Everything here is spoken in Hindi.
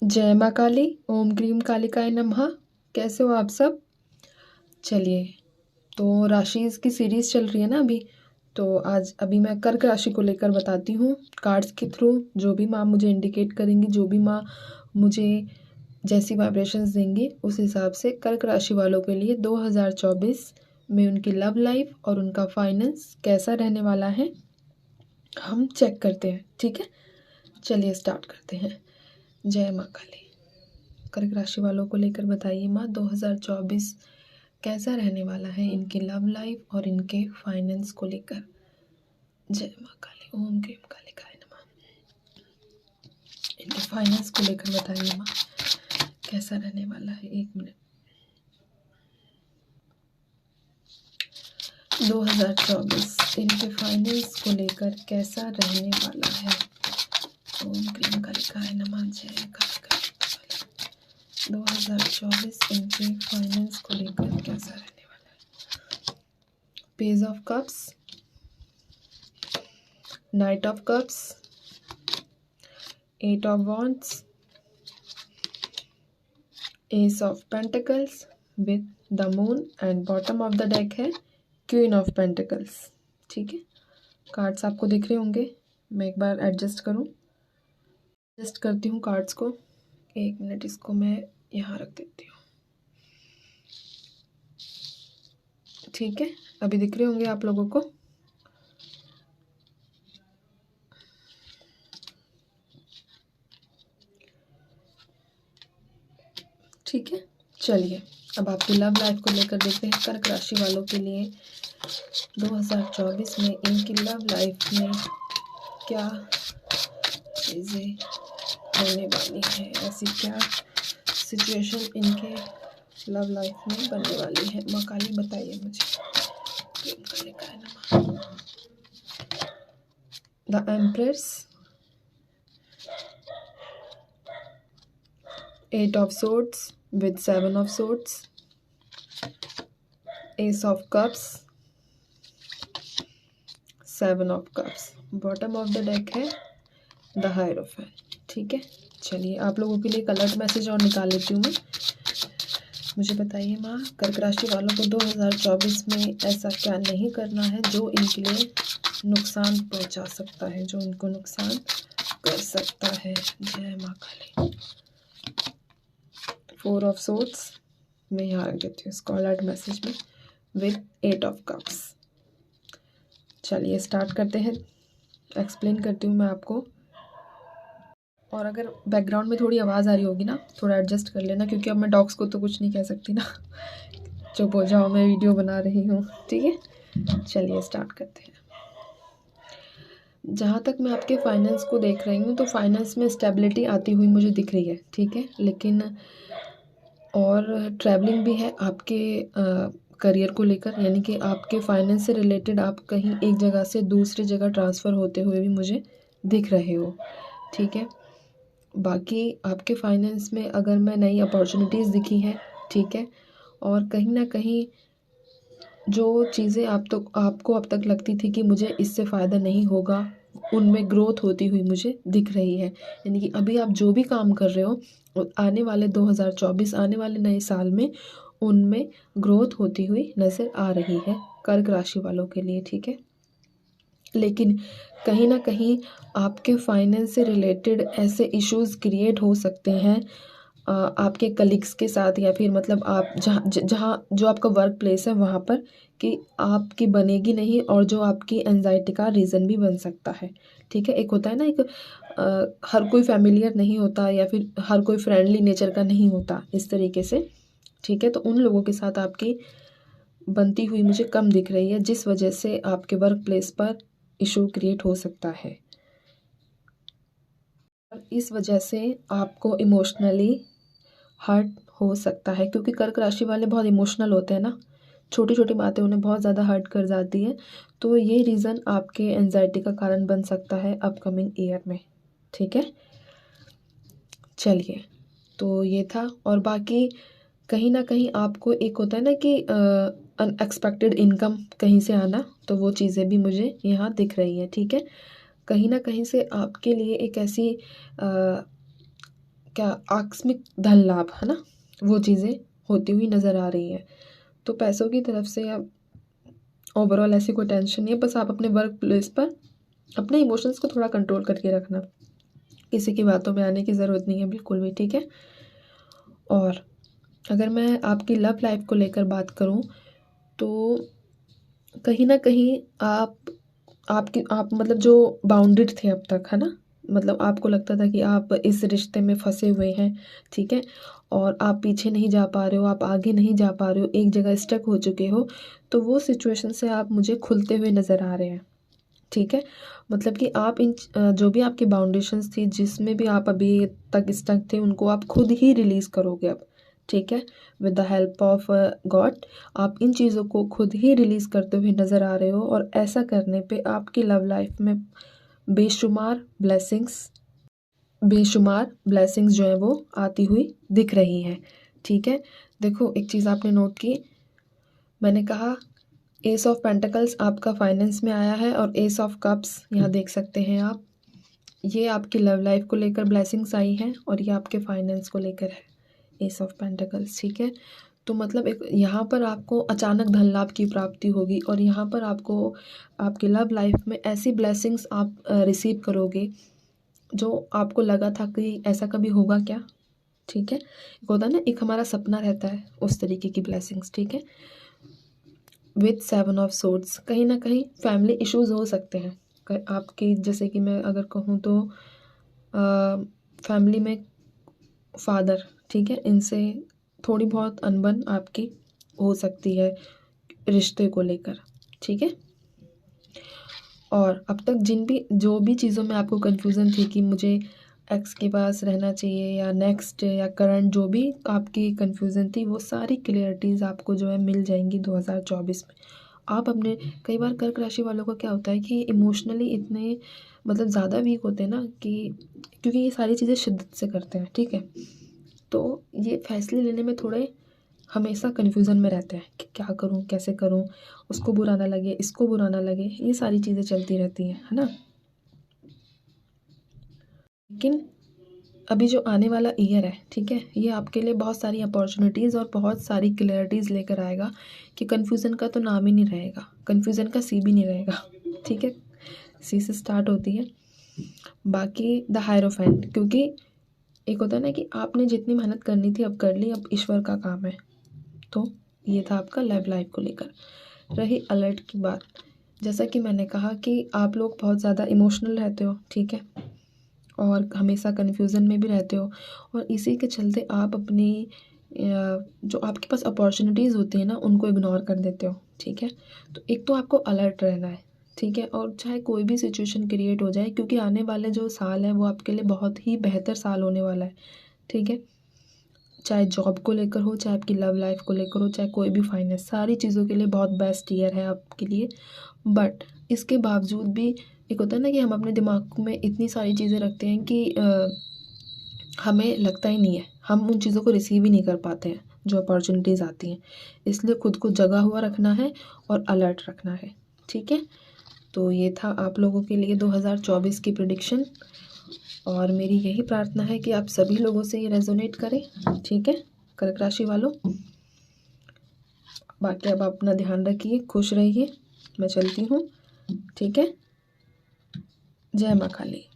जय माँ काली, ओम क्रीम कालिकाय नमः। कैसे हो आप सब? चलिए, तो राशि की सीरीज़ चल रही है ना अभी। तो आज अभी मैं कर्क राशि को लेकर बताती हूँ कार्ड्स के थ्रू। जो भी माँ मुझे इंडिकेट करेंगी, जो भी माँ मुझे जैसी वाइब्रेशंस देंगी, उस हिसाब से कर्क राशि वालों के लिए 2024 में उनकी लव लाइफ और उनका फाइनेंस कैसा रहने वाला है हम चेक करते हैं। ठीक है, चलिए स्टार्ट करते हैं। जय माँ काली। कर्क राशि वालों को लेकर बताइए माँ 2024 कैसा रहने वाला है इनकी लव लाइफ और इनके फाइनेंस को लेकर। जय माँ काली, ओम क्रीम कालिकाय नमः। इनके फाइनेंस को लेकर बताइए माँ कैसा रहने वाला है। 1 मिनट। 2024 इनके फाइनेंस को लेकर कैसा रहने वाला है। ओम क्रीम कालिकाय नमः। जय कालिका। 2024 इनके फाइनेंस को लेकर कैसा रहने वाला है। Page of cups, night of cups, 8 of wands, S of pentacles with the moon and bottom of the deck है क्वीन ऑफ पेंटिकल्स। ठीक है, कार्ड्स आपको दिख रहे होंगे। मैं एक बार एडजस्ट करती हूँ कार्ड्स को। 1 मिनट, इसको मैं यहाँ रख देती हूँ। ठीक है, अभी दिख रहे होंगे आप लोगों को। ठीक है, चलिए अब आपकी लव लाइफ को लेकर देखते हैं कर्क राशि वालों के लिए 2024 में इनकी लव लाइफ में क्या चीज़ें होने वाली है। ऐसी क्या सिचुएशन इनके लव लाइफ में बनने वाली है। माँ काली बताइए मुझे। The empress, 8 of swords with 7 of swords, ace of cups, 7 of cups, bottom of the deck है द हायरोफेंट। ठीक है, चलिए आप लोगों के लिए अलर्ट मैसेज और निकाल लेती हूँ मैं। मुझे बताइए माँ कर्क राशि वालों को 2024 में ऐसा क्या नहीं करना है जो इनके लिए नुकसान पहुँचा सकता है, जो इनको नुकसान कर सकता है। जय माँ काली। 4 ऑफ सोर्ड्स मैं यहाँ रख देती हूँ इसको अलर्ट मैसेज में विद 8 ऑफ कप्स। चलिए स्टार्ट करते हैं। एक्सप्लेन करती हूँ मैं आपको। और अगर बैकग्राउंड में थोड़ी आवाज़ आ रही होगी ना, थोड़ा एडजस्ट कर लेना, क्योंकि अब मैं डॉग्स को तो कुछ नहीं कह सकती ना। चुप हो जाओ, मैं वीडियो बना रही हूँ। ठीक है, चलिए स्टार्ट करते हैं। जहाँ तक मैं आपके फाइनेंस को देख रही हूँ तो फाइनेंस में स्टेबिलिटी आती हुई मुझे दिख रही है। ठीक है, लेकिन और ट्रैवलिंग भी है आपके करियर को लेकर, यानी कि आपके फाइनेंस से रिलेटेड आप कहीं एक जगह से दूसरी जगह ट्रांसफ़र होते हुए भी मुझे दिख रहे हो। ठीक है, बाकी आपके फाइनेंस में अगर मैं नई अपॉर्चुनिटीज़ दिखी हैं। ठीक है, और कहीं ना कहीं जो चीज़ें आपको अब तक लगती थी कि मुझे इससे फ़ायदा नहीं होगा, उनमें ग्रोथ होती हुई मुझे दिख रही है। यानी कि अभी आप जो भी काम कर रहे हो आने वाले 2024 आने वाले नए साल में उनमें ग्रोथ होती हुई नज़र आ रही है कर्क राशि वालों के लिए। ठीक है, लेकिन कहीं ना कहीं आपके फाइनेंस से रिलेटेड ऐसे इश्यूज़ क्रिएट हो सकते हैं आपके कलीग्स के साथ, या फिर मतलब आप जहाँ जो आपका वर्क प्लेस है वहाँ पर, कि आपकी बनेगी नहीं, और जो आपकी एंजाइटी का रीज़न भी बन सकता है। ठीक है, एक होता है ना, एक हर कोई फैमिलियर नहीं होता, या फिर हर कोई फ्रेंडली नेचर का नहीं होता इस तरीके से। ठीक है, तो उन लोगों के साथ आपकी बनती हुई मुझे कम दिख रही है, जिस वजह से आपके वर्क प्लेस पर इशू क्रिएट हो सकता है। इस वजह से आपको इमोशनली हर्ट हो सकता है, क्योंकि कर्क राशि वाले बहुत इमोशनल होते हैं ना, छोटी छोटी बातें उन्हें बहुत ज़्यादा हर्ट कर जाती है। तो ये रीज़न आपके एंजाइटी का कारण बन सकता है अपकमिंग ईयर में। ठीक है, चलिए तो ये था। और बाकी कहीं ना कहीं आपको एक होता है ना कि अनएक्सपेक्टेड इनकम कहीं से आना, तो वो चीज़ें भी मुझे यहाँ दिख रही हैं। ठीक है, कहीं ना कहीं से आपके लिए एक ऐसी क्या आकस्मिक धन लाभ है ना, वो चीज़ें होती हुई नज़र आ रही हैं। तो पैसों की तरफ से अब ओवरऑल ऐसी कोई टेंशन नहीं है, बस आप अपने वर्क प्लेस पर अपने इमोशंस को थोड़ा कंट्रोल करके रखना, किसी की बातों में आने की ज़रूरत नहीं है बिल्कुल भी, ठीक है। और अगर मैं आपकी लव लाइफ को लेकर बात करूं तो कहीं ना कहीं आप मतलब जो बाउंडेड थे अब तक, है ना, मतलब आपको लगता था कि आप इस रिश्ते में फंसे हुए हैं, ठीक है, और आप पीछे नहीं जा पा रहे हो, आप आगे नहीं जा पा रहे हो, एक जगह स्टक हो चुके हो, तो वो सिचुएशन से आप मुझे खुलते हुए नज़र आ रहे हैं, ठीक है। मतलब कि आप इन जो भी आपकी बाउंडेशंस थी, जिसमें भी आप अभी तक स्टक थे, उनको आप खुद ही रिलीज़ करोगे अब, ठीक है, with the help of God. आप इन चीज़ों को खुद ही रिलीज़ करते हुए नज़र आ रहे हो, और ऐसा करने पे आपकी लव लाइफ में बेशुमार ब्लेसिंग्स जो है वो आती हुई दिख रही हैं, ठीक है। देखो, एक चीज़ आपने नोट की, मैंने कहा एस ऑफ पेंटिकल्स आपका फाइनेंस में आया है, और एस ऑफ कप्स यहाँ देख सकते हैं आप, ये आपकी लव लाइफ को लेकर ब्लेसिंग्स आई हैं, और ये आपके फाइनेंस को लेकर है, एस ऑफ पेंटिकल्स, ठीक है। तो मतलब एक यहाँ पर आपको अचानक धन लाभ की प्राप्ति होगी, और यहाँ पर आपको आपकी लव लाइफ में ऐसी ब्लेसिंग्स आप रिसीव करोगे जो आपको लगा था कि ऐसा कभी होगा क्या, ठीक है। एक होता है ना, एक हमारा सपना रहता है, उस तरीके की ब्लेसिंग्स, ठीक है। विथ 7 ऑफ सोर्ड्स, कहीं ना कहीं फैमिली इश्यूज हो सकते हैं आपकी, जैसे कि मैं अगर कहूँ तो फैमिली में फादर, ठीक है, इनसे थोड़ी बहुत अनबन आपकी हो सकती है रिश्ते को लेकर, ठीक है। और अब तक जो भी चीज़ों में आपको कन्फ्यूज़न थी कि मुझे एक्स के पास रहना चाहिए या नेक्स्ट या करंट, जो भी आपकी कन्फ्यूज़न थी, वो सारी क्लियरिटीज़ आपको जो है मिल जाएंगी 2024 में। आप अपने, कई बार कर्क राशि वालों का क्या होता है कि इमोशनली इतने मतलब ज़्यादा वीक होते हैं ना, कि क्योंकि ये सारी चीज़ें शिद्दत से करते हैं, ठीक है, तो ये फैसले लेने में थोड़े हमेशा कन्फ्यूज़न में रहते हैं कि क्या करूँ, कैसे करूँ, उसको बुरा ना लगे, इसको बुरा ना लगे, ये सारी चीज़ें चलती रहती हैं, है ना। लेकिन अभी जो आने वाला ईयर है, ठीक है, ये आपके लिए बहुत सारी अपॉर्चुनिटीज़ और बहुत सारी क्लैरिटीज़ लेकर आएगा कि कन्फ्यूज़न का तो नाम ही नहीं रहेगा, कन्फ्यूज़न का सी भी नहीं रहेगा, ठीक है, सी से स्टार्ट होती है। बाकी द हायरोफेंट, क्योंकि एक होता है ना कि आपने जितनी मेहनत करनी थी अब कर ली, अब ईश्वर का काम है। तो ये था आपका लव लाइफ को लेकर। रही अलर्ट की बात, जैसा कि मैंने कहा कि आप लोग बहुत ज़्यादा इमोशनल रहते हो, ठीक है, और हमेशा कन्फ्यूज़न में भी रहते हो, और इसी के चलते आप अपनी जो आपके पास अपॉर्चुनिटीज़ होती है ना, उनको इग्नोर कर देते हो, ठीक है। तो एक तो आपको अलर्ट रहना है, ठीक है, और चाहे कोई भी सिचुएशन क्रिएट हो जाए, क्योंकि आने वाले जो साल है वो आपके लिए बहुत ही बेहतर साल होने वाला है, ठीक है। चाहे जॉब को लेकर हो, चाहे आपकी लव लाइफ को लेकर हो, चाहे कोई भी फाइनेंस, सारी चीज़ों के लिए बहुत बेस्ट ईयर है आपके लिए। बट इसके बावजूद भी एक होता है ना कि हम अपने दिमाग में इतनी सारी चीज़ें रखते हैं कि हमें लगता ही नहीं है, हम उन चीज़ों को रिसीव ही नहीं कर पाते हैं जो अपॉर्चुनिटीज़ आती हैं। इसलिए खुद को जगा हुआ रखना है और अलर्ट रखना है, ठीक है। तो ये था आप लोगों के लिए 2024 की प्रिडिक्शन, और मेरी यही प्रार्थना है कि आप सभी लोगों से ये रेजोनेट करें, ठीक है, कर्क राशि वालों। बाकी अब आप अपना ध्यान रखिए, खुश रहिए, मैं चलती हूँ, ठीक है। जय माँ काली।